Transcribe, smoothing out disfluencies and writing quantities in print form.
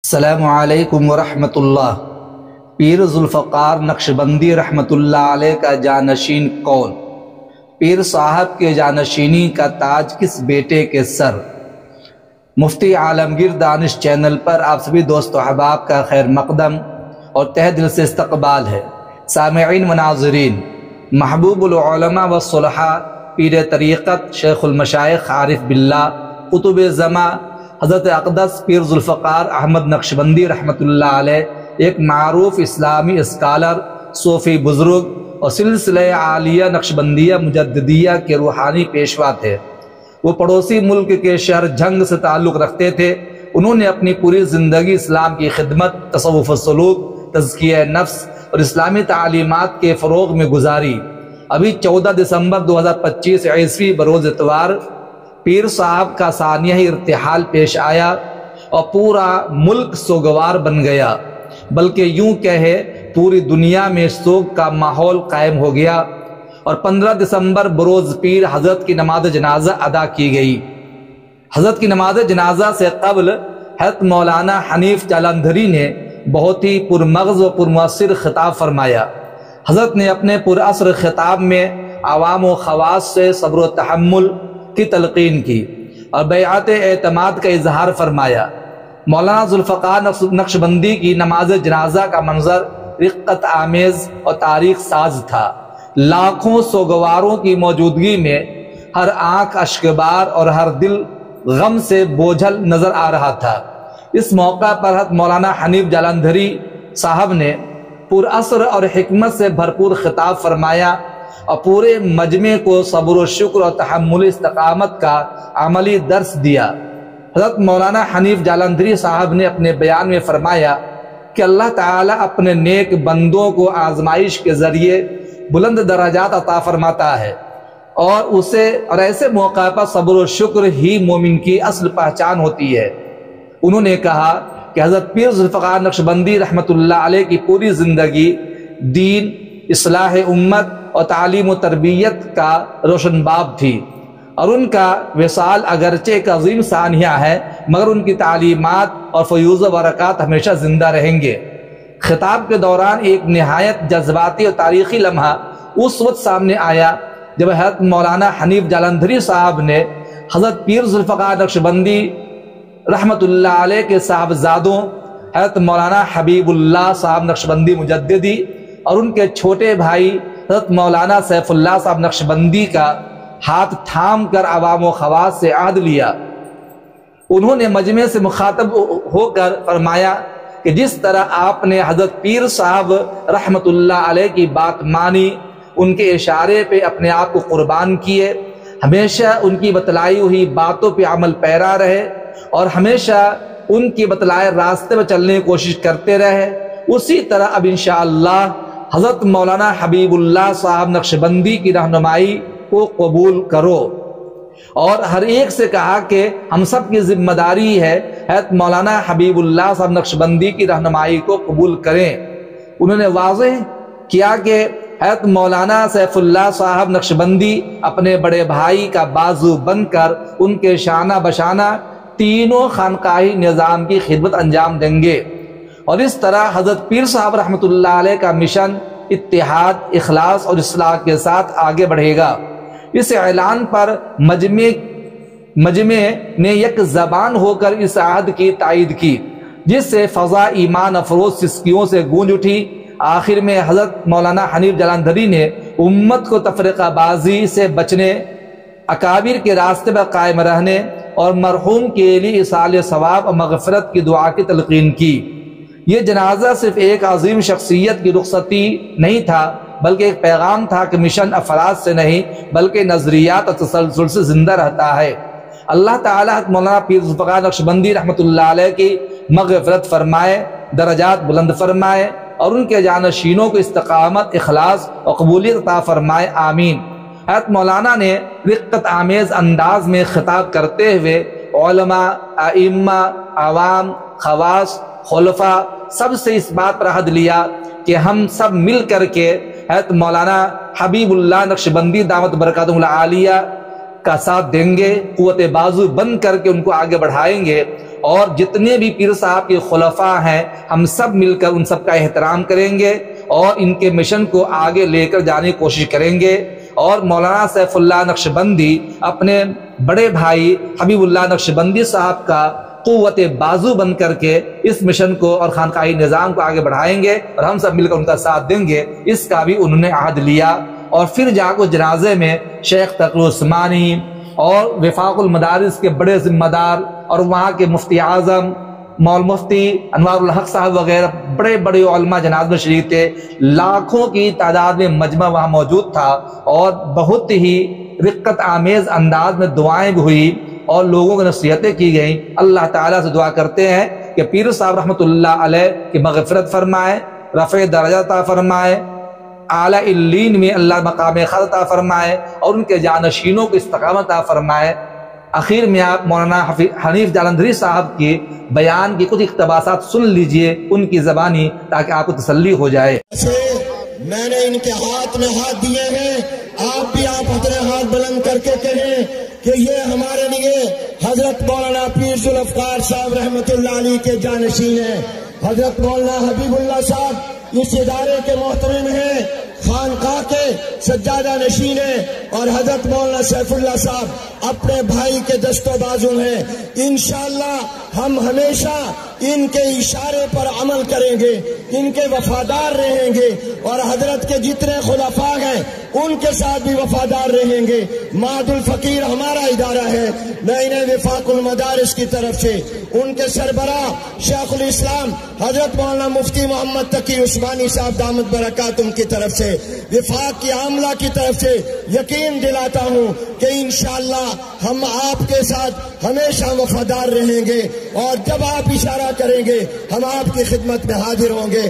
السلام علیکم ورحمۃ اللہ۔ پیر ذوالفقار نقشبندی رحمۃ اللہ علیہ کا جانشین کون؟ پیر صاحب کے جانشینی کا تاج کس بیٹے کے سر؟ مفتی عالمگیر دانش چینل پر آپ سبھی دوست و احباب کا خیر مقدم اور تہ دل سے استقبال ہے۔ سامعین و ناظرین، محبوب العلماء والصلحاء پیر طریقت شیخ المشائخ عارف باللہ قطب زماں حضرت اقدس پیر ذوالفقار احمد نقشبندی رحمۃ اللہ علیہ ایک معروف اسلامی اسکالر، صوفی بزرگ اور سلسلہ عالیہ نقشبندیہ مجددیہ کے روحانی پیشوا تھے۔ وہ پڑوسی ملک کے شہر جھنگ سے تعلق رکھتے تھے۔ انہوں نے اپنی پوری زندگی اسلام کی خدمت، تصوف السلوک، تزکیہ نفس اور اسلامی تعلیمات کے فروغ میں گزاری۔ ابھی 14 دسمبر 2025 عیسوی بروز اتوار پیر صاحب کا ثانیہ ارتحال پیش آیا اور پورا ملک سوگوار بن گیا، بلکہ یوں کہے پوری دنیا میں سوگ کا ماحول قائم ہو گیا۔ اور 15 دسمبر بروز پیر حضرت کی نماز جنازہ ادا کی گئی۔ حضرت کی نماز جنازہ سے قبل حضرت مولانا حنیف جالندھری نے بہت ہی پرمغز و پرمؤثر خطاب فرمایا۔ حضرت نے اپنے پراثر خطاب میں عوام و خواص سے صبر و تحمل کی تلقین کی اور بیعت اعتماد کا اظہار فرمایا۔ مولانا ذوالفقار نقشبندی کی نماز جنازہ کا منظر رقت آمیز اور تاریخ ساز تھا۔ لاکھوں سوگواروں کی موجودگی میں ہر آنکھ اشکبار اور ہر دل غم سے بوجھل نظر آ رہا تھا۔ اس موقع پر حضرت مولانا حنیف جالندھری صاحب نے پراثر اور حکمت سے بھرپور خطاب فرمایا اور پورے مجمع کو صبر و شکر اور تحمل استقامت کا عملی درس دیا۔ حضرت مولانا حنیف جالندھری صاحب نے اپنے بیان میں فرمایا کہ اللہ تعالیٰ اپنے نیک بندوں کو آزمائش کے ذریعے بلند درجات عطا فرماتا ہے اور ایسے موقع پر صبر و شکر ہی مومن کی اصل پہچان ہوتی ہے۔ انہوں نے کہا کہ حضرت پیر ذوالفقار نقشبندی رحمۃ اللہ علیہ کی پوری زندگی دین، اصلاح امت اور تعلیم و تربیت کا روشن باب تھی، اور ان کا وصال اگرچہ ایک عظیم سانحہ ہے مگر ان کی تعلیمات اور فیوز و برکات ہمیشہ زندہ رہیں گے۔ خطاب کے دوران ایک نہایت جذباتی اور تاریخی لمحہ اس وقت سامنے آیا جب حضرت مولانا حنیف جالندھری صاحب نے حضرت پیر ذوالفقار نقشبندی رحمۃ اللہ علیہ کے صاحبزادوں حضرت مولانا حبیب اللہ صاحب نقشبندی مجددی اور ان کے چھوٹے بھائی حضرت مولانا سیف اللہ صاحب نقشبندی کا ہاتھ تھام کر عوام و خواص سے عہد لیا۔ انہوں نے مجمع سے مخاطب ہو کر فرمایا کہ جس طرح آپ نے حضرت پیر صاحب رحمۃ اللہ علیہ کی بات مانی، ان کے اشارے پہ اپنے آپ کو قربان کیے، ہمیشہ ان کی بتلائی ہوئی باتوں پہ عمل پیرا رہے اور ہمیشہ ان کی بتلائے راستے پر چلنے کی کوشش کرتے رہے، اسی طرح اب انشاءاللہ حضرت مولانا حبیب اللہ صاحب نقشبندی کی رہنمائی کو قبول کرو۔ اور ہر ایک سے کہا کہ ہم سب کی ذمہ داری ہے حضرت مولانا حبیب اللہ صاحب نقشبندی کی رہنمائی کو قبول کریں۔ انہوں نے واضح کیا کہ حضرت مولانا سیف اللہ صاحب نقشبندی اپنے بڑے بھائی کا بازو بن کر ان کے شانہ بشانہ تینوں خانقاہی نظام کی خدمت انجام دیں گے، اور اس طرح حضرت پیر صاحب رحمۃ اللہ علیہ کا مشن اتحاد، اخلاص اور اصلاح کے ساتھ آگے بڑھے گا۔ اس اعلان پر مجمع نے یک زبان ہو کر اس عہد کی تائید کی، جس سے فضا ایمان افروز سسکیوں سے گونج اٹھی۔ آخر میں حضرت مولانا حنیف جالندھری نے امت کو تفرقہ بازی سے بچنے، اکابر کے راستے پر قائم رہنے اور مرحوم کے لیے ایصال ثواب اور مغفرت کی دعا کی تلقین کی۔ یہ جنازہ صرف ایک عظیم شخصیت کی رخصتی نہیں تھا، بلکہ ایک پیغام تھا کہ مشن افراد سے نہیں بلکہ نظریات اور تسلسل سے زندہ رہتا ہے۔ اللہ تعالیٰ مولانا پیر ذوالفقار نقشبندی رحمۃ اللہ علیہ کی مغفرت فرمائے، درجات بلند فرمائے اور ان کے جانشینوں کو استقامت، اخلاص اور قبولیت عطا فرمائے، آمین۔ حضرت مولانا نے رقت آمیز انداز میں خطاب کرتے ہوئے علماء، ائمہ، عوام، خواص، خلفاء سب سے اس بات پر عہد لیا کہ ہم سب مل کر کے حضرت مولانا حبیب اللہ نقشبندی دعوت برکاتہ العالیہ کا ساتھ دیں گے، قوت بازو بند کر کے ان کو آگے بڑھائیں گے، اور جتنے بھی پیر صاحب کے خلفاء ہیں ہم سب مل کر ان سب کا احترام کریں گے اور ان کے مشن کو آگے لے کر جانے کی کوشش کریں گے۔ اور مولانا سیف اللہ نقشبندی اپنے بڑے بھائی حبیب اللہ نقشبندی صاحب کا قوت بازو بن کر کے اس مشن کو اور خانقاہی نظام کو آگے بڑھائیں گے، اور ہم سب مل کر ان کا ساتھ دیں گے۔ اس کا بھی انہوں نے عہد لیا۔ اور پھر جا کو جنازے میں شیخ تقی عثمانی اور وفاق المدارس کے بڑے ذمہ دار اور وہاں کے مفتی اعظم مول مفتی انوار الحق صاحب وغیرہ بڑے بڑے علماء جنازے میں شریک تھے۔ لاکھوں کی تعداد میں مجمع وہاں موجود تھا، اور بہت ہی رقت آمیز انداز میں دعائیں بھی ہوئی اور لوگوں کو نصیحتیں کی گئیں۔ اللہ تعالیٰ سے دعا کرتے ہیں کہ پیر صاحب رحمۃ اللہ علیہ کی مغفرت فرمائے، رفع درجہ عطا فرمائے، اعلیٰ علیین میں اللہ مقام خاص عطا فرمائے، اور ان کے جانشینوں کو استقامت عطا فرمائے۔ آخر میں آپ مولانا حنیف جالندھری صاحب کی بیان کی کچھ اقتباسات سن لیجئے ان کی زبانی، تاکہ آپ کو تسلی ہو جائے۔ میں نے ان کے ہاتھ میں ہاتھ دیے ہیں، آپ بھی آپ اپنے ہاتھ بلند کر کے کہیں کہ یہ ہمارے لیے حضرت مولانا پیر ذوالفقار صاحب رحمۃ اللہ علیہ کے جانشین ہیں۔ حضرت مولانا حبیب اللہ صاحب اس ادارے کے محترم ہیں، خانقاہ کے سجادہ نشین ہیں، اور حضرت مولانا سیف اللہ صاحب اپنے بھائی کے دست و بازو ہیں۔ انشاءاللہ ہم ہمیشہ ان کے اشارے پر عمل کریں گے، ان کے وفادار رہیں گے، اور حضرت کے جتنے خلفاء ہیں ان کے ساتھ بھی وفادار رہیں گے۔ معہد الفقیر ہمارا ادارہ ہے، میں انہیں وفاق المدارس کی طرف سے ان کے سربراہ شیخ الاسلام حضرت مولانا مفتی محمد تقی عثمانی صاحب دامت برکاتہم کی طرف سے، وفاق کی عاملہ کی طرف سے یقین دلاتا ہوں کہ انشاءاللہ ہم آپ کے ساتھ ہمیشہ وفادار رہیں گے، اور جب آپ اشارہ کریں گے ہم آپ کی خدمت میں حاضر ہوں گے۔